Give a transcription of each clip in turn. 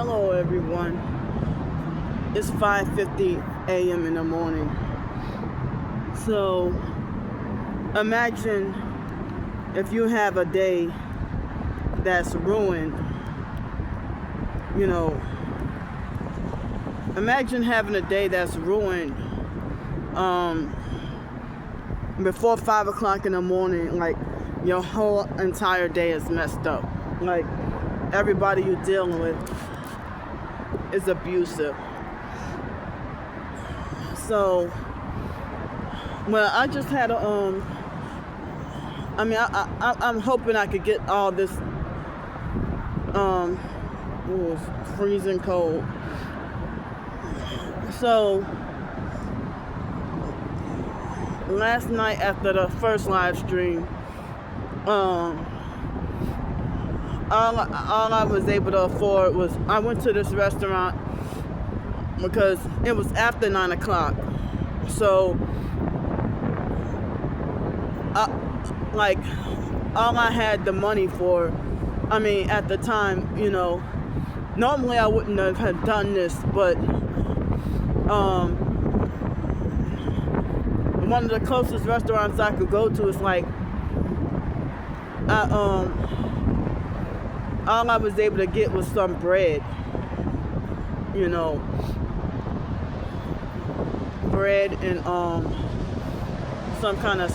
Hello everyone. It's 5:50 a.m. in the morning. So imagine if you have a day that's ruined. Imagine having a day that's ruined before 5 o'clock in the morning. Like your whole entire day is messed up. Like everybody you're dealing with is abusive. So, well, I just had I'm hoping I could get all this. It was freezing cold. So, last night after the first live stream, all I was able to afford was I went to this restaurant because it was after 9 o'clock. So, all I had the money for, at the time, normally I wouldn't have done this, but one of the closest restaurants I could go to is all I was able to get was some bread, bread and some kind of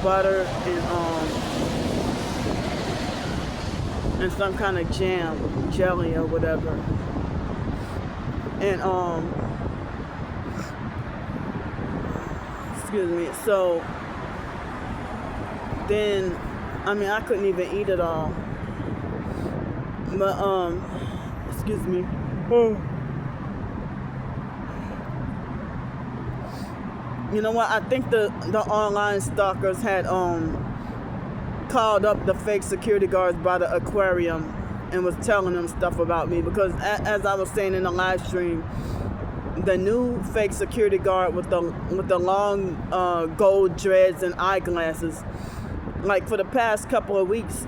butter and some kind of jam, jelly or whatever. And excuse me. So then I couldn't even eat it all. But excuse me. You know what? I think the online stalkers had called up the fake security guards by the aquarium and was telling them stuff about me, because as I was saying in the live stream, the new fake security guard with the long gold dreads and eyeglasses, like for the past couple of weeks,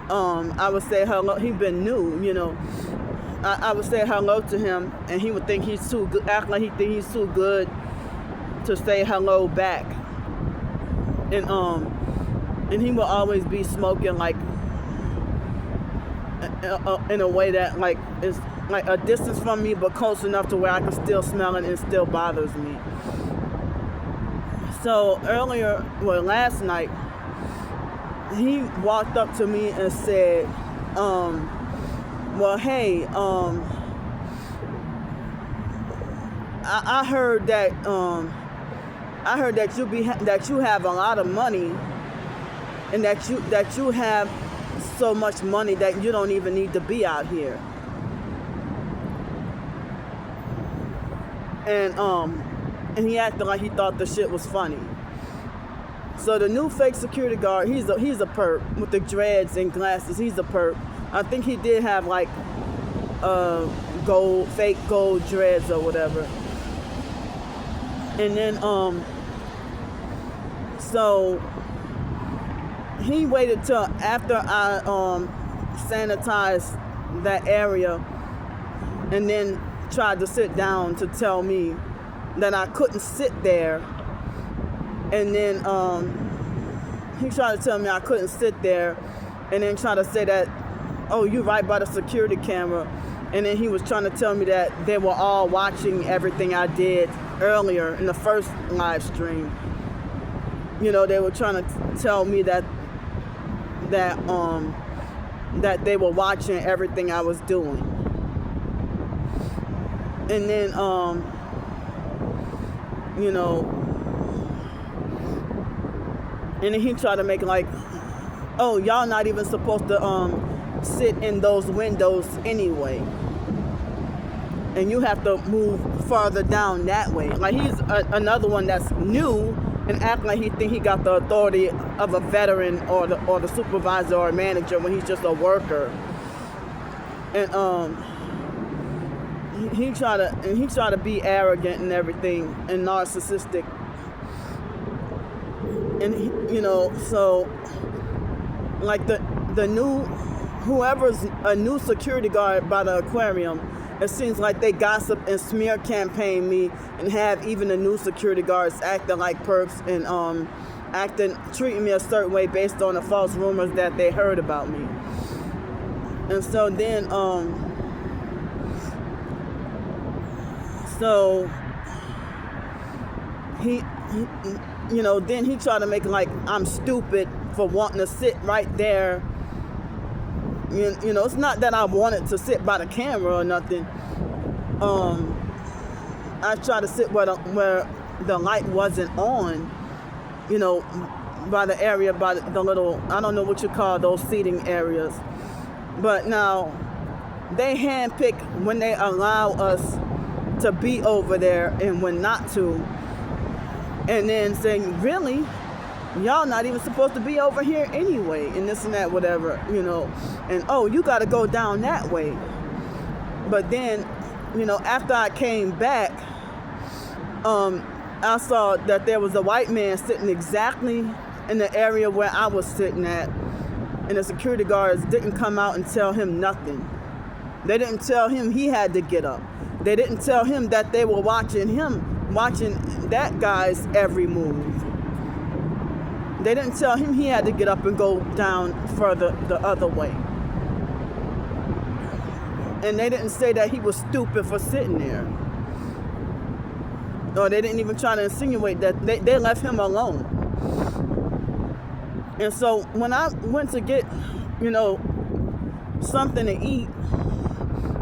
I would say hello. He's been new, I would say hello to him, and he would think he's too good, act like he think he's too good to say hello back, and he will always be smoking like in a way that like is like a distance from me, but close enough to where I can still smell it and it still bothers me. So last night, he walked up to me and said, well, hey, I heard that that you have a lot of money, and that you have so much money that you don't even need to be out here. And he acted like he thought the shit was funny. So the new fake security guard, he's a perp with the dreads and glasses. He's a perp. I think he did have like fake gold dreads or whatever. And then so he waited till after I sanitized that area, and then tried to sit down to tell me that I couldn't sit there. And then he tried to tell me I couldn't sit there, and then tried to say that, oh, you're right by the security camera. And then he was trying to tell me that they were all watching everything I did earlier in the first live stream. They were trying to tell me that they were watching everything I was doing. And then and then he tried to make like, oh, y'all not even supposed to sit in those windows anyway, and you have to move farther down that way. Like he's another one that's new and act like he think he got the authority of a veteran or the supervisor or manager when he's just a worker. And he tried to be arrogant and everything and narcissistic. And so like the new whoever's a new security guard by the aquarium, it seems like they gossip and smear campaign me and have even the new security guards acting like perps and treating me a certain way based on the false rumors that they heard about me. And so then so he then he tried to make it like I'm stupid for wanting to sit right there. You know, it's not that I wanted to sit by the camera or nothing. I tried to sit where the light wasn't on, you know, by the area, by the little, I don't know what you call those seating areas. But now, they handpick when they allow us to be over there and when not to. And then saying, really? Y'all not even supposed to be over here anyway, and this and that, whatever, you know. And, oh, you got to go down that way. But then, you know, after I came back, I saw that there was a white man sitting exactly in the area where I was sitting at, and the security guards didn't come out and tell him nothing. They didn't tell him he had to get up. They didn't tell him that they were watching that guy's every move. They didn't tell him he had to get up and go down further the other way. And they didn't say that he was stupid for sitting there. Or they didn't even try to insinuate that. They left him alone. And so when I went to get, you know, something to eat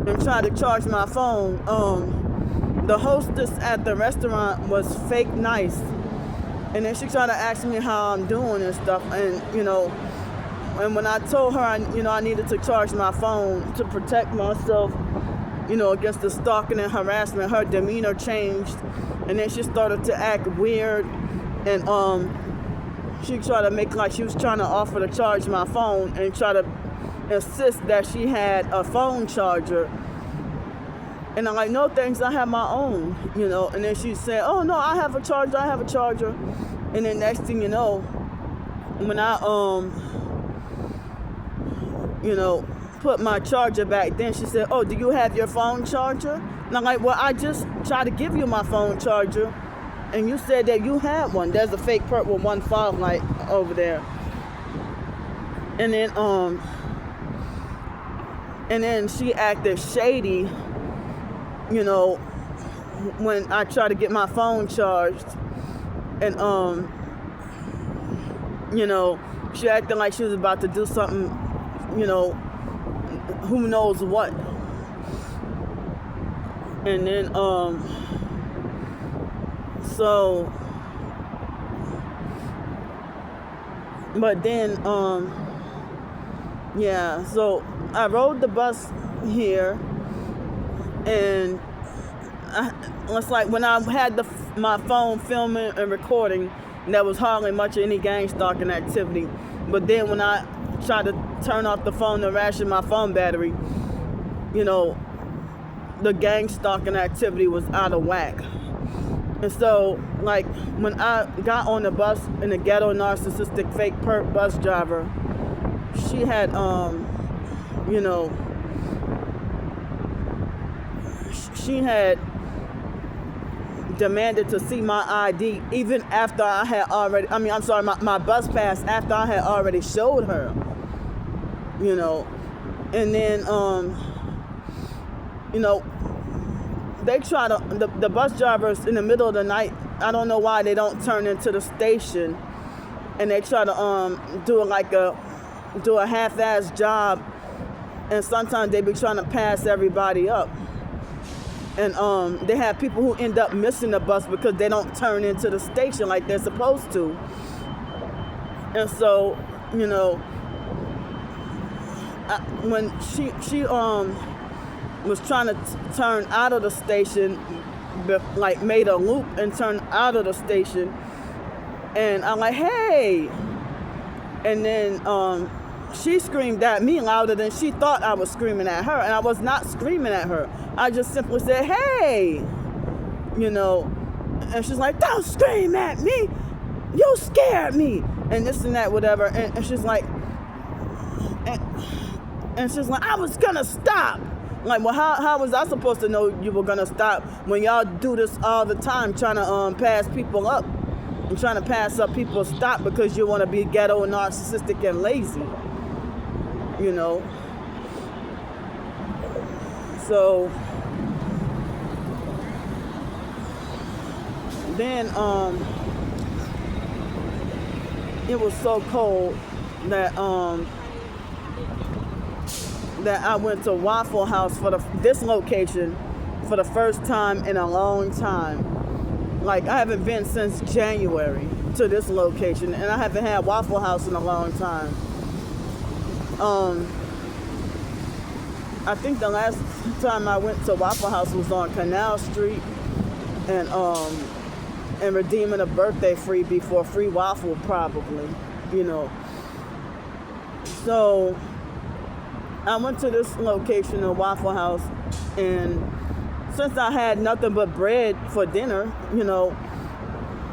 and tried to charge my phone, the hostess at the restaurant was fake nice. And then she tried to ask me how I'm doing and stuff. And, you know, and when I told her, I needed to charge my phone to protect myself, you know, against the stalking and harassment, her demeanor changed. And then she started to act weird. And she tried to make like she was trying to offer to charge my phone and try to insist that she had a phone charger. And I'm like, no thanks, I have my own, you know. And then she said, oh no, I have a charger. And then next thing you know, when I, you know, put my charger back, then she said, oh, do you have your phone charger? And I'm like, well, I just tried to give you my phone charger, and you said that you had one. There's a fake perp with one fog light over there. And then she acted shady, you know, when I tried to get my phone charged. And, you know, she acted like she was about to do something, you know, who knows what. And then, so, but then, yeah, so I rode the bus here, and it's like when I had my phone filming and recording, there was hardly much of any gang stalking activity. But then when I tried to turn off the phone to ration my phone battery, you know, the gang stalking activity was out of whack. And so, like, when I got on the bus, and the ghetto narcissistic fake perp bus driver, she had, you know, she had demanded to see my ID even after I had already, my bus pass after I had already showed her, you know. And then, you know, they try to, the bus drivers in the middle of the night, I don't know why they don't turn into the station, and they try to do a half-ass job, and sometimes they be trying to pass everybody up. And they have people who end up missing the bus because they don't turn into the station like they're supposed to. And so, you know, when she was trying to turn out of the station, like made a loop and turned out of the station, and I'm like, hey. And then she screamed at me louder than she thought I was screaming at her, and I was not screaming at her. I just simply said, hey, you know. And she's like, don't scream at me, you scared me, and this and that, whatever. And she's like, And she's like, I was gonna stop. Like, well, how was I supposed to know you were gonna stop when y'all do this all the time, trying to pass people up and trying to pass up people's stop because you want to be ghetto, narcissistic, and lazy, you know? So then it was so cold that that I went to Waffle House for this location for the first time in a long time. Like, I haven't been since January to this location, and I haven't had Waffle House in a long time. I think the last time I went to Waffle House was on Canal Street and redeeming a birthday freebie for a free waffle, probably, you know. So I went to this location in Waffle House, and since I had nothing but bread for dinner, you know,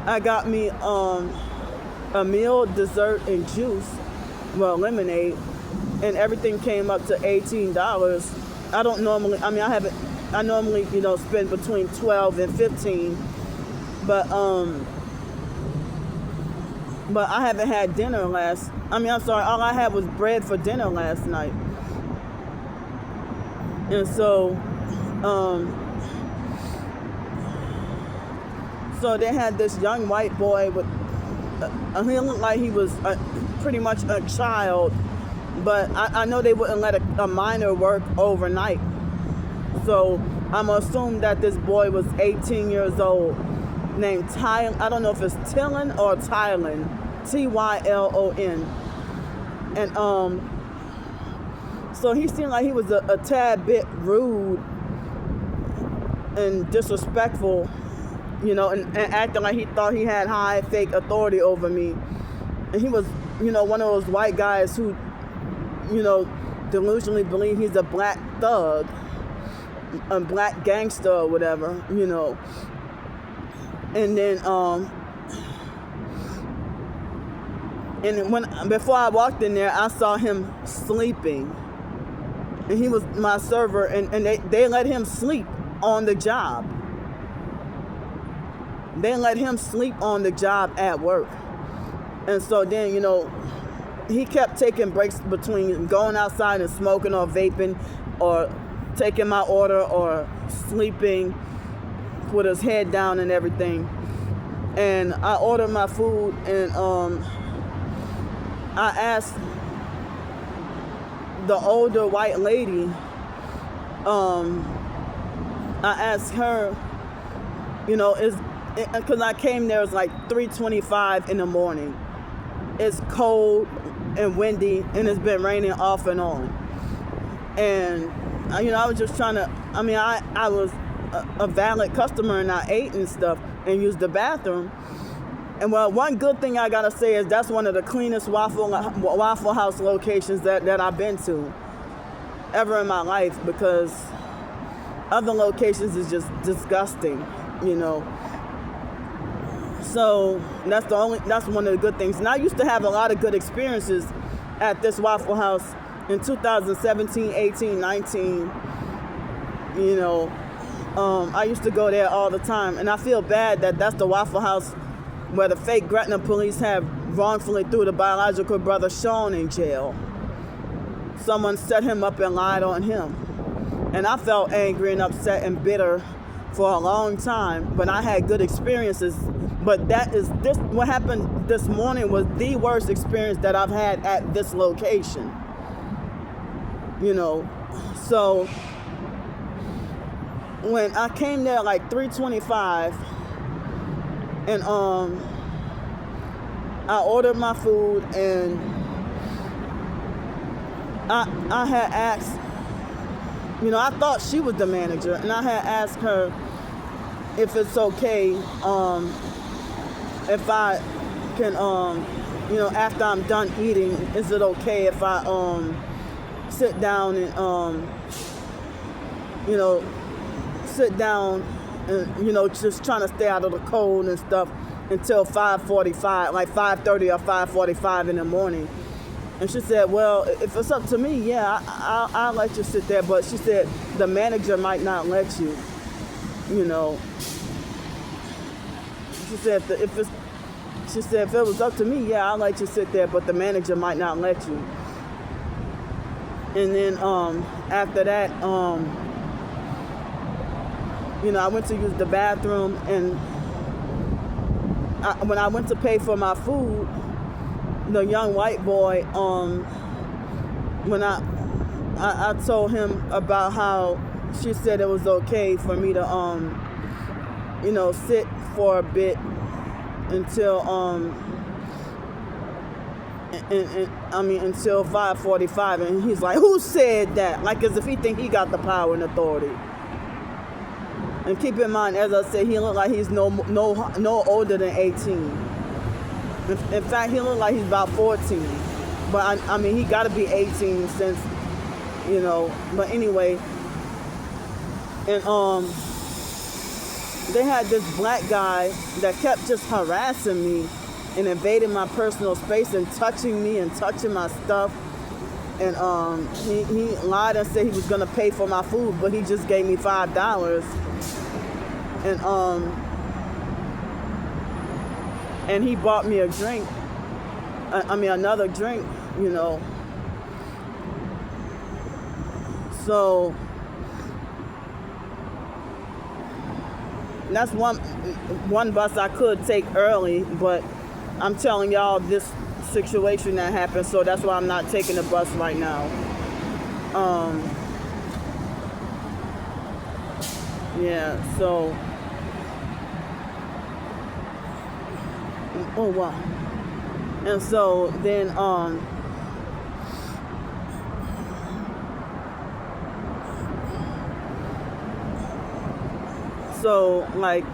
I got me a meal, dessert, and juice, well, lemonade, and everything came up to $18. I don't normally, I normally, you know, spend between 12 and 15, but I haven't had dinner all I had was bread for dinner last night. And so, so they had this young white boy with, he looked like he was pretty much a child, but I know they wouldn't let a minor work overnight. So I'm assuming that this boy was 18 years old, named Tylon. I don't know if it's Tylon or Tylon, Tylon. And so he seemed like he was a tad bit rude and disrespectful, you know, and acting like he thought he had high fake authority over me. And he was, you know, one of those white guys who, you know, delusionally believe he's a black thug, a black gangster or whatever, you know. And then, before I walked in there, I saw him sleeping. And he was my server, and they let him sleep on the job. They let him sleep on the job at work. And so then, you know, he kept taking breaks between going outside and smoking or vaping or taking my order or sleeping with his head down and everything. And I ordered my food, and I asked the older white lady, I asked her, you know, because I came there, it was like 3:25 in the morning. It's cold and windy, and it's been raining off and on. And, you know, I was just trying to, I was a valid customer, and I ate and stuff and used the bathroom. And well, one good thing I gotta say is that's one of the cleanest Waffle House locations that I've been to ever in my life, because other locations is just disgusting, you know. So that's one of the good things. And I used to have a lot of good experiences at this Waffle House in 2017, 18, 19. You know, I used to go there all the time, and I feel bad that that's the Waffle House where the fake Gretna police have wrongfully threw the biological brother Sean in jail. Someone set him up and lied on him. And I felt angry and upset and bitter for a long time, but I had good experiences. But what happened this morning was the worst experience that I've had at this location. You know, so when I came there like 3:25, and I ordered my food, and I had asked, you know, I thought she was the manager, and I had asked her if it's okay, if I can, you know, after I'm done eating, is it okay if I sit down and, you know, sit down and, you know, just trying to stay out of the cold and stuff until 5:45, like 5:30 or 5:45 in the morning. And she said, well, if it's up to me, yeah, I'll let you sit there. But she said, the manager might not let you, you know. She said, if it was up to me, yeah, I'll let you sit there, but the manager might not let you. And then after that, I went to use the bathroom, and when I went to pay for my food, the young white boy, when I told him about how she said it was okay for me to, sit for a bit until until 5:45, and he's like, who said that? Like as if he think he got the power and authority. And keep in mind, as I said, he looked like he's no older than 18. In fact, he looked like he's about 14. But he got to be 18 since, But anyway, and they had this black guy that kept just harassing me and invading my personal space and touching me and touching my stuff. And he lied and said he was gonna pay for my food, but he just gave me $5. And he bought me a drink. Another drink, So that's one bus I could take early, but I'm telling y'all this situation that happened, so that's why I'm not taking the bus right now. So oh wow. And so then so like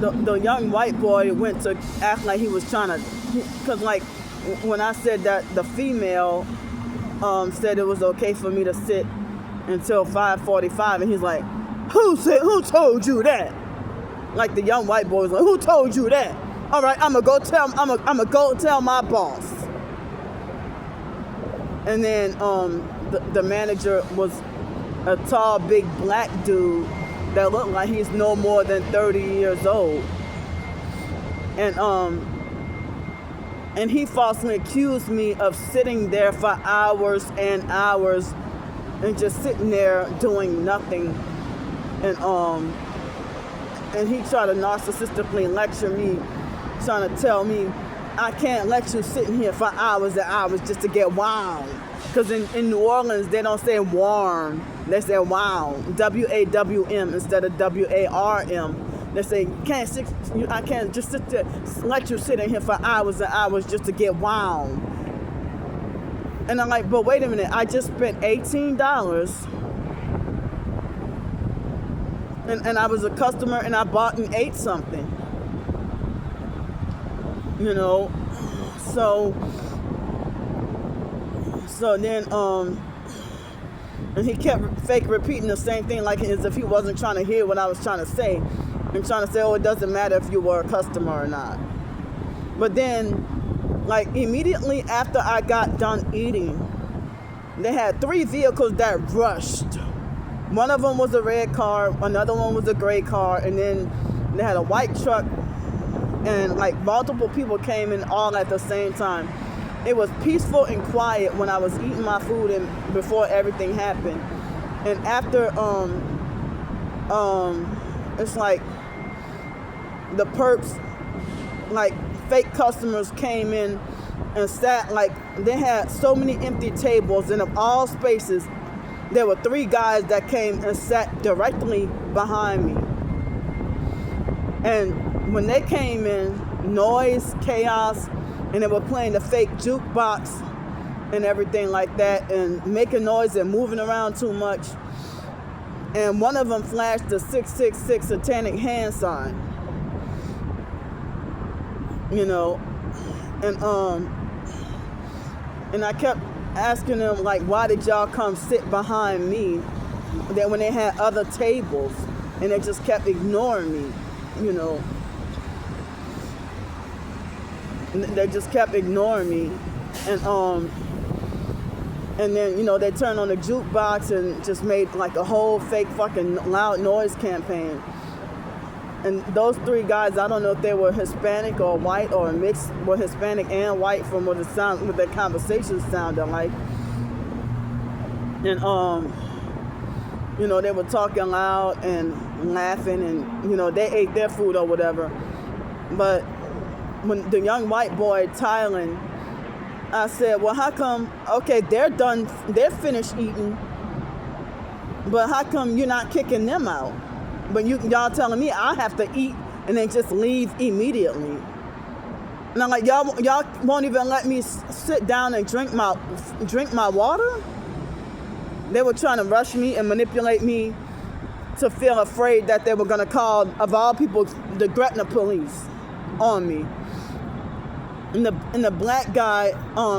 the young white boy went to act like he was trying to, because like when I said that the female said it was okay for me to sit until 5:45, and he's like, who told you that? Like the young white boy was like, who told you that? All right, I'm gonna go tell my boss. And then the manager was a tall, big black dude that looked like he's no more than 30 years old. And he falsely accused me of sitting there for hours and hours and just sitting there doing nothing. And he tried to narcissistically lecture me, trying to tell me, I can't let you sitting here for hours and hours just to get wound. Because in New Orleans, they don't say warm, they say wound, W-A-W-M instead of W-A-R-M. They say, I can't just sit there, let you sit in here for hours and hours just to get wound. And I'm like, but wait a minute, I just spent $18. And I was a customer, and I bought and ate something. So then, and he kept fake repeating the same thing, like as if he wasn't trying to hear what I was trying to say. And trying to say, oh, it doesn't matter if you were a customer or not. But then, like immediately after I got done eating, they had 3 vehicles that rushed. One of them was a red car, another one was a gray car, and then they had a white truck, and like multiple people came in all at the same time. It was peaceful and quiet when I was eating my food and before everything happened. And after it's like the perps, like fake customers came in and sat, like they had so many empty tables, and of all spaces there were 3 guys that came and sat directly behind me. And when they came in, noise, chaos, and they were playing the fake jukebox and everything like that, and making noise and moving around too much. And one of them flashed the 666 satanic hand sign. And I kept asking them, like, why did y'all come sit behind me then when they had other tables? And they just kept ignoring me, they just kept ignoring me. And then, they turned on the jukebox and just made like a whole fake fucking loud noise campaign. And those 3 guys, I don't know if they were Hispanic or white or mixed, were Hispanic and white from what their conversations sounded like. And they were talking loud and laughing, and they ate their food or whatever. But when the young white boy, Tylen, I said, well, how come, okay, they're finished eating, but how come you're not kicking them out? But y'all telling me I have to eat and then just leave immediately. And I'm like, y'all won't even let me sit down and drink my water? They were trying to rush me and manipulate me to feel afraid that they were going to call, of all people, the Gretna police on me. And the black guy,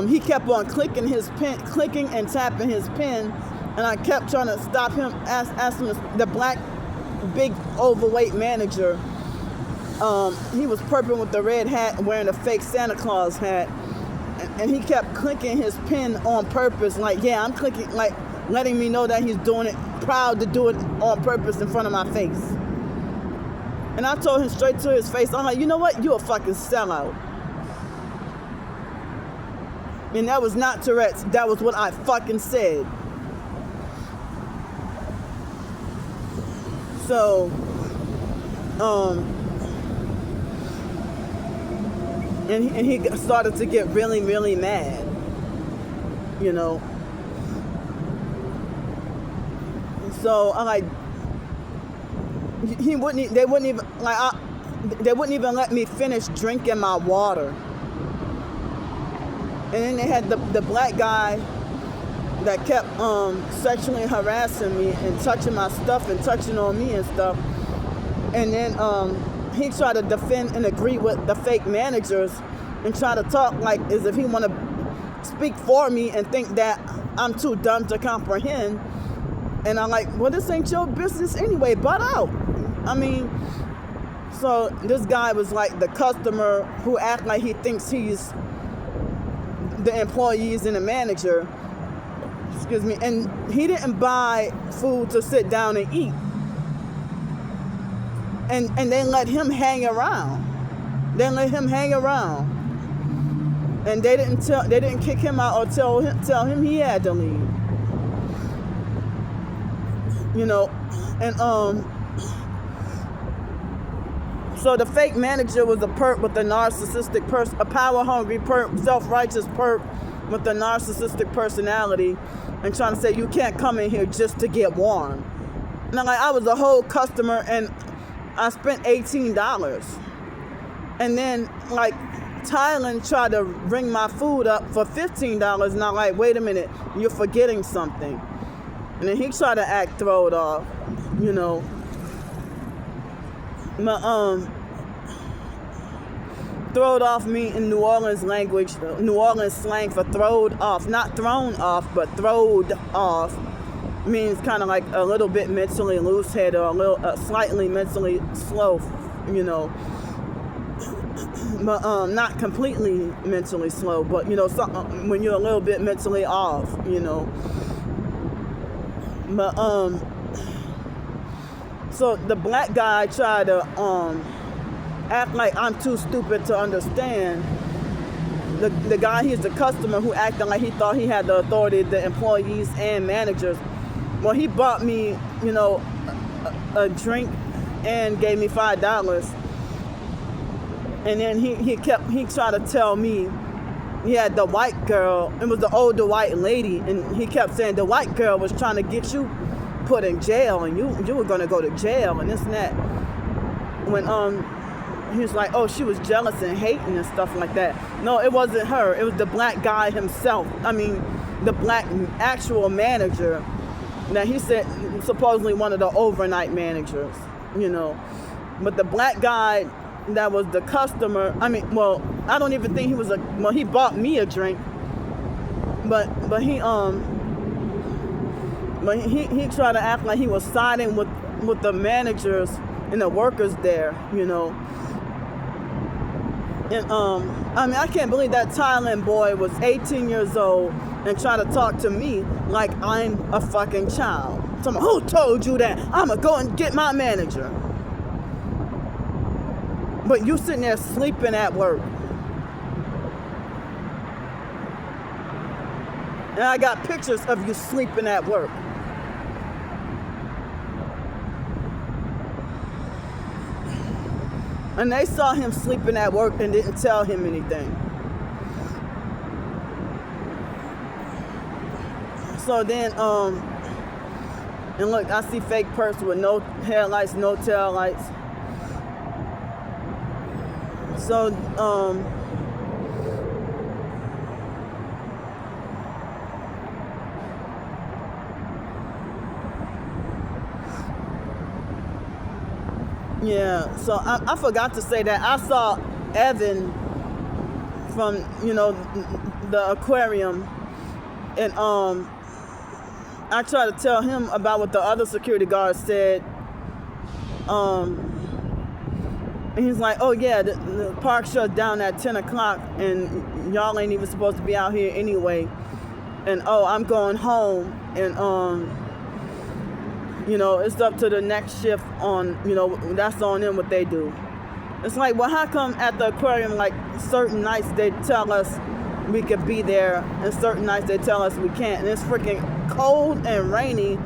he kept on clicking and tapping his pen, and I kept trying to stop him, asking the black, big, overweight manager. He was purple with the red hat, wearing a fake Santa Claus hat, and he kept clicking his pen on purpose, like, yeah, I'm clicking, like, letting me know that he's doing it, proud to do it on purpose in front of my face. And I told him straight to his face, I'm like, you know what? You a fucking sellout. And that was not Tourette's. That was what I fucking said. So, and he started to get really, really mad, So I'm like, they wouldn't even let me finish drinking my water. And then they had the black guy that kept sexually harassing me and touching my stuff and touching on me and stuff. And then he tried to defend and agree with the fake managers and try to talk like as if he want to speak for me and think that I'm too dumb to comprehend. And I'm like, well, this ain't your business anyway, butt out. I mean, so this guy was like the customer who act like he thinks he's the employees and the manager. Excuse me. And he didn't buy food to sit down and eat. And they let him hang around. And they didn't kick him out or tell him he had to leave. And so the fake manager was a perp with a narcissistic a power-hungry perp, self-righteous perp with a narcissistic personality, and trying to say you can't come in here just to get warm. And I'm like, I was a whole customer and I spent $18. And then like Tylen tried to ring my food up for $15, and I'm like, wait a minute, you're forgetting something. And then he tried to throw it off, Throwed off me in New Orleans language, New Orleans slang for throwed off, not thrown off, but throwed off means kind of like a little bit mentally loose-headed or a little slightly mentally slow, but not completely mentally slow, but when you're a little bit mentally off, But so the black guy tried to act like I'm too stupid to understand. The guy, he's the customer who acted like he thought he had the authority, the employees and managers. Well, he bought me, a drink and gave me $5. And then he tried to tell me, yeah, the white girl, it was the older white lady, and he kept saying the white girl was trying to get you put in jail, and you were gonna go to jail, and this and that. When he was like, oh, she was jealous and hating and stuff like that. No, it wasn't her. It was the black guy himself. I mean, the black actual manager. Now, he said supposedly one of the overnight managers, But the black guy that was the customer, I don't even think he was he bought me a drink. But he tried to act like he was siding with the managers and the workers there, And I mean, I can't believe that Thailand boy was 18 years old and try to talk to me like I'm a fucking child. Someone, who told you that? I'ma go and get my manager. But you sitting there sleeping at work. And I got pictures of you sleeping at work. And they saw him sleeping at work and didn't tell him anything. So then, and look, I see fake person with no headlights, no tail lights. So, yeah, so I forgot to say that I saw Evan from, the aquarium, and I tried to tell him about what the other security guard said, and he's like, oh yeah, the park shut down at 10 o'clock and y'all ain't even supposed to be out here anyway, and I'm going home, and it's up to the next shift on, that's on them what they do. It's like, well, how come at the aquarium, like, certain nights they tell us we could be there, and certain nights they tell us we can't, and it's freaking cold and rainy,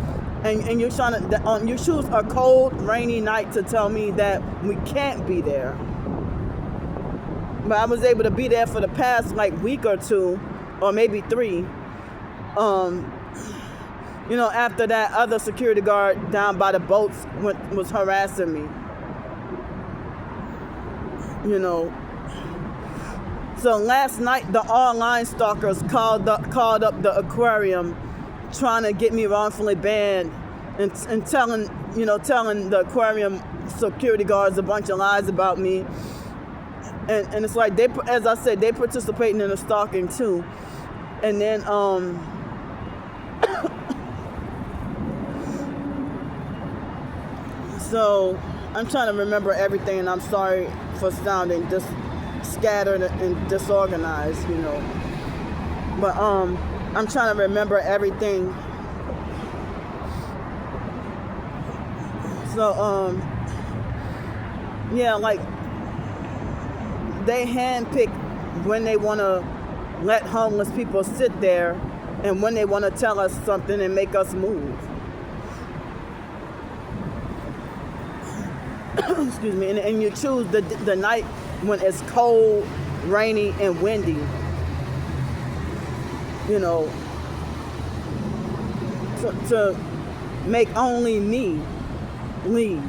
and you're trying to, you choose a cold, rainy night to tell me that we can't be there. But I was able to be there for the past, like, week or two, or maybe 3, after that other security guard down by the boats was harassing me. So last night, the online stalkers called up the aquarium trying to get me wrongfully banned and telling the aquarium security guards a bunch of lies about me. And it's like, as I said, they participating in the stalking too. And then, so I'm trying to remember everything, and I'm sorry for sounding just scattered and disorganized, But I'm trying to remember everything. So yeah, like, they handpick when they want to let homeless people sit there and when they want to tell us something and make us move. Excuse me. And you choose the night when it's cold, rainy, and windy. To make only me leave.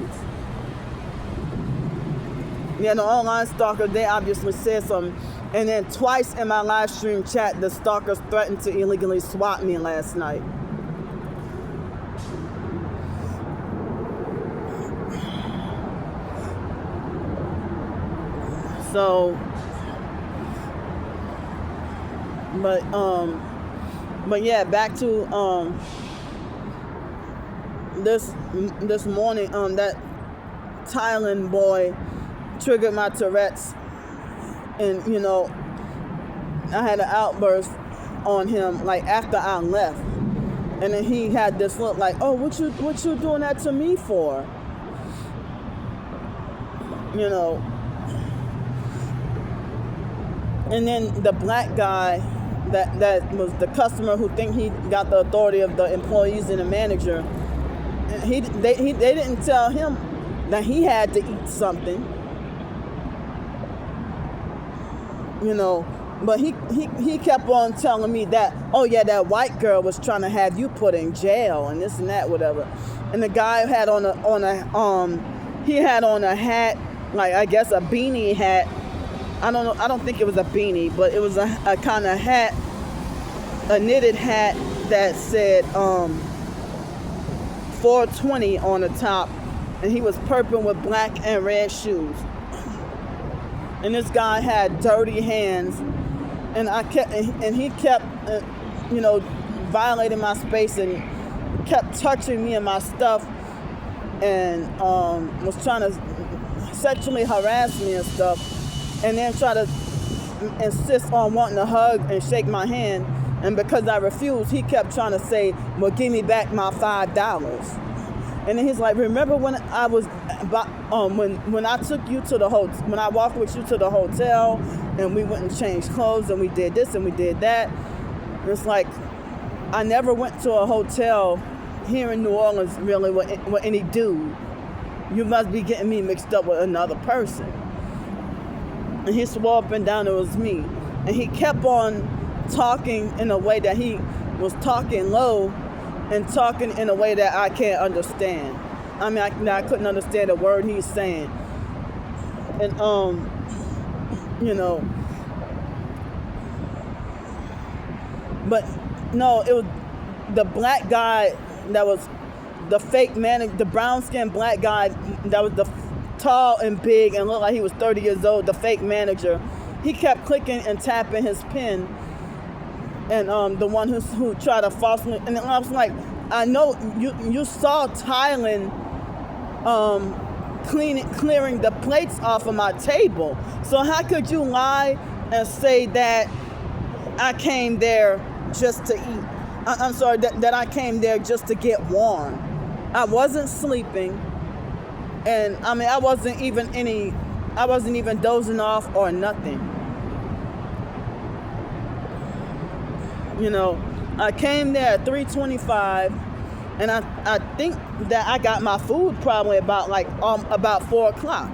Yeah, the online stalker, they obviously said something. And then twice in my live stream chat, the stalkers threatened to illegally swat me last night. So, but yeah, back to this morning, that Thailand boy triggered my Tourette's, and I had an outburst on him like after I left, and then he had this look like, oh, what you doing that to me for? And then the black guy that was the customer who think he got the authority of the employees and the manager, they didn't tell him that he had to eat something, but he kept on telling me that, oh yeah, that white girl was trying to have you put in jail and this and that, whatever. And the guy had on a hat, like, I guess a beanie hat. I don't think it was a beanie, but it was a kind of hat, a knitted hat that said 420 on the top, and he was purple with black and red shoes. And this guy had dirty hands, and he kept violating my space and kept touching me and my stuff, and was trying to sexually harass me and stuff. and then try to insist on wanting to hug and shake my hand. And because I refused, he kept trying to say, well, give me back my $5. And then he's like, remember when I was, when I took you to the hotel, when I walked with you to the hotel, and we went and changed clothes, and we did this and we did that. And it's like, I never went to a hotel here in New Orleans really with any dude. You must be getting me mixed up with another person. And he swore up and down it was me. And he kept on talking in a way that he was talking low and talking in a way that I can't understand. I mean, I couldn't understand a word he's saying. And, you know, but no, it was the black guy that was the fake man, the brown-skinned black guy that was the tall and big and looked like he was 30 years old, the fake manager. He kept clicking and tapping his pen, and the one who tried to falsely, and I was like, I know you saw Tylen clearing the plates off of my table, so how could you lie and say that I came there just to eat? I'm sorry, that I came there just to get warm. I wasn't sleeping, and I mean I wasn't even dozing off or nothing. You know, I came there at 3:25, and I think that I got my food probably about 4 o'clock.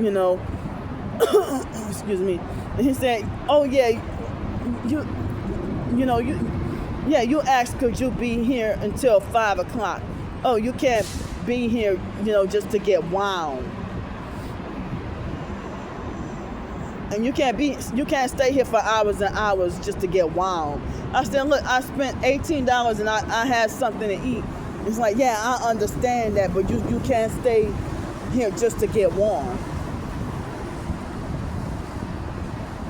You know, excuse me. And he said, "Oh yeah, you asked could you be here until 5 o'clock? Oh, you can't be here, just to get wound. And you can't stay here for hours and hours just to get wound." I said, look, I spent $18 and I had something to eat. It's like, yeah, I understand that, but you can't stay here just to get warm.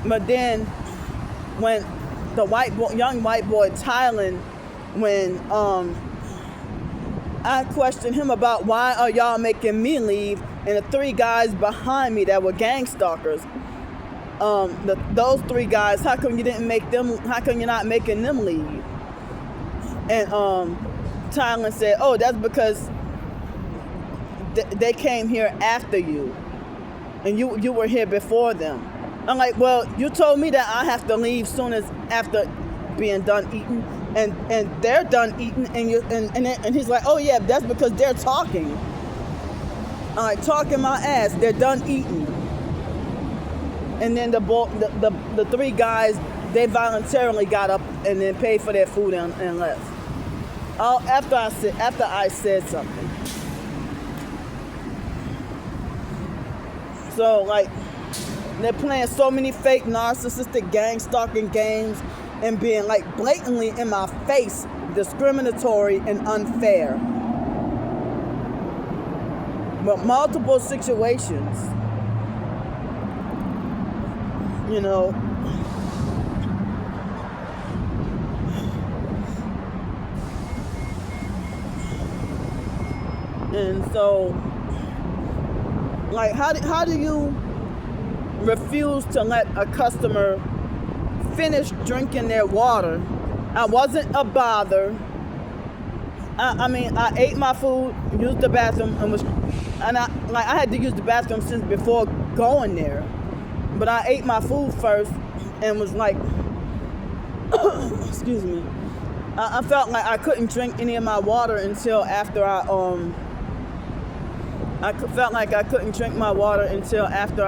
But then when the young white boy Tylen, when I questioned him about why are y'all making me leave, and the 3 guys behind me that were gang stalkers, those 3 guys, how come you're not making them leave? And Tylen said, oh, that's because they came here after you, and you were here before them. I'm like, well, you told me that I have to leave soon as after being done eating, and they're done eating, and he's like, oh yeah, that's because they're talking. I'm like, talking my ass, they're done eating. And then the 3 guys, they voluntarily got up and then paid for their food and left. After I said something. So like, they're playing so many fake narcissistic gang stalking games and being like blatantly in my face, discriminatory and unfair. But multiple situations, and so like how do you refuse to let a customer finish drinking their water? I wasn't a bother. I ate my food, used the bathroom, and I had to use the bathroom since before going there. But I ate my food first and was like, excuse me. I felt like I couldn't drink any of my water until after I felt like I couldn't drink my water until after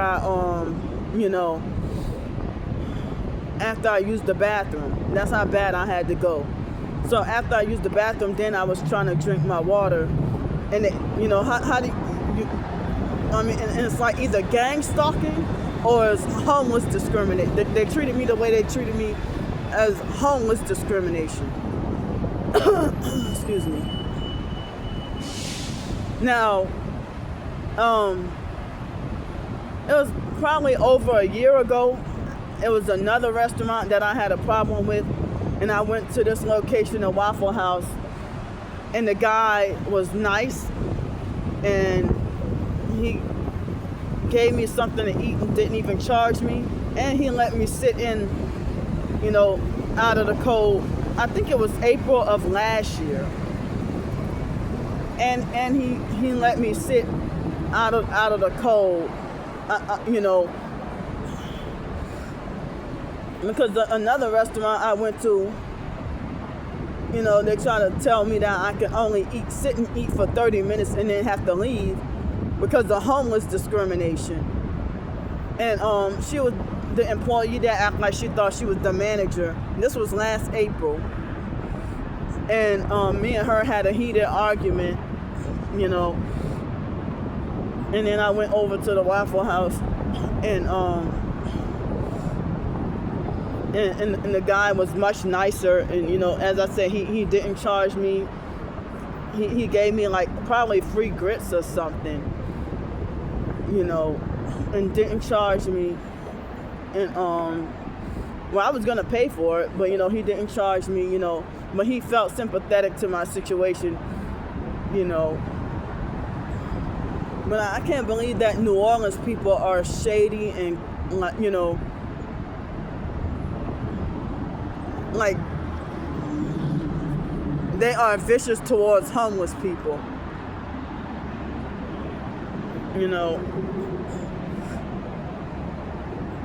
after I used the bathroom. That's how bad I had to go. So after I used the bathroom, then I was trying to drink my water. And how do you, and it's like either gang stalking or it's homeless discrimination. They treated me the way they treated me as homeless discrimination. Excuse me. Now, it was probably over a year ago. It was another restaurant that I had a problem with, and I went to this location, a Waffle House, and the guy was nice, and he gave me something to eat and didn't even charge me, and he let me sit in, out of the cold. I think it was April of last year, and he let me sit out of the cold, because another restaurant I went to, they try to tell me that I can only sit and eat for 30 minutes and then have to leave because of homeless discrimination. And she was the employee that acted like she thought she was the manager. This was last April. And me and her had a heated argument, and then I went over to the Waffle House, and the guy was much nicer, and as I said, he didn't charge me. He gave me like probably free grits or something, and didn't charge me. And I was gonna pay for it, but he didn't charge me, but he felt sympathetic to my situation, But I can't believe that New Orleans people are shady and like they are vicious towards homeless people.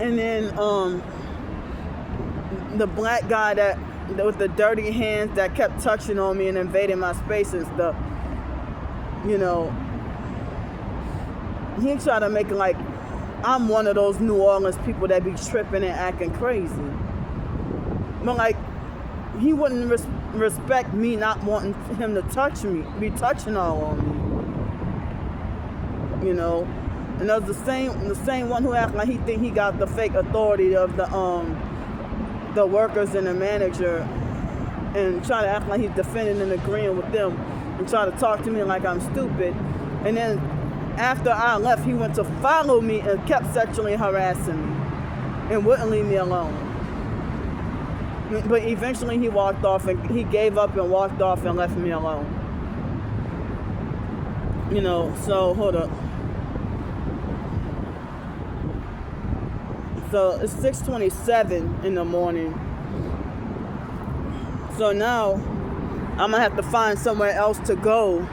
And then the black guy that with the dirty hands that kept touching on me and invading my space and stuff, he tried to make it like I'm one of those New Orleans people that be tripping and acting crazy. But like, he wouldn't respect me not wanting him to touch me, be touching all on me. And that was the same one who acted like he think he got the fake authority of the workers and the manager, and try to act like he's defending and agreeing with them, and try to talk to me like I'm stupid. And then after I left, he went to follow me and kept sexually harassing me and wouldn't leave me alone. But eventually he walked off, and he gave up and walked off and left me alone. So hold up. So it's 6:27 in the morning. So now I'm gonna have to find somewhere else to go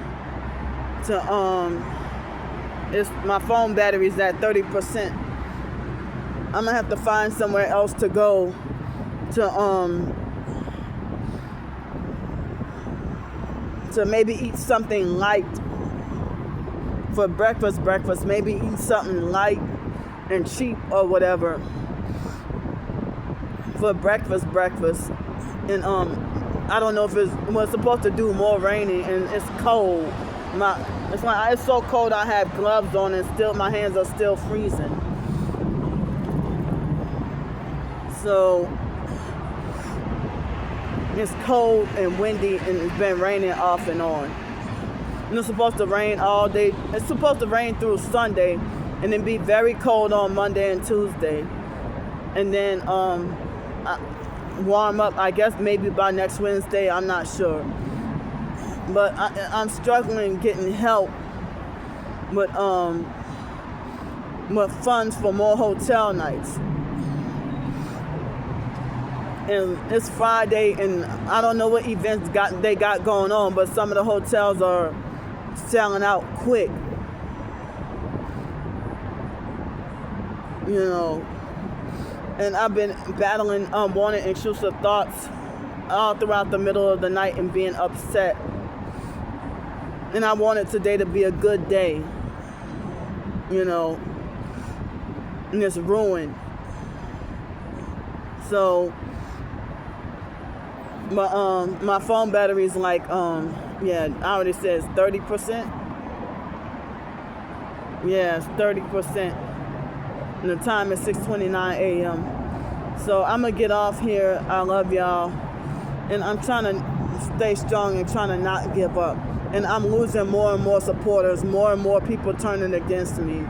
to my phone battery's at 30%. I'm gonna have to find somewhere else to go to maybe eat something light for breakfast, maybe eat something light and cheap or whatever for breakfast. And I don't know if it was supposed to do more raining, and it's cold. It's so cold I have gloves on, and still my hands are still freezing. So it's cold and windy, and it's been raining off and on. And it's supposed to rain all day. It's supposed to rain through Sunday, and then be very cold on Monday and Tuesday. And then warm up, I guess maybe by next Wednesday, I'm not sure. But I'm struggling getting help with funds for more hotel nights. And it's Friday, and I don't know what events they got going on, but some of the hotels are selling out quick. And I've been battling wanting intrusive thoughts all throughout the middle of the night and being upset. And I wanted today to be a good day, and it's ruined. So, my phone battery is like, I already said it's 30%. Yeah, it's 30%. And the time is 6:29 a.m. So I'm going to get off here. I love y'all. And I'm trying to stay strong and trying to not give up. And I'm losing more and more supporters, more and more people turning against me.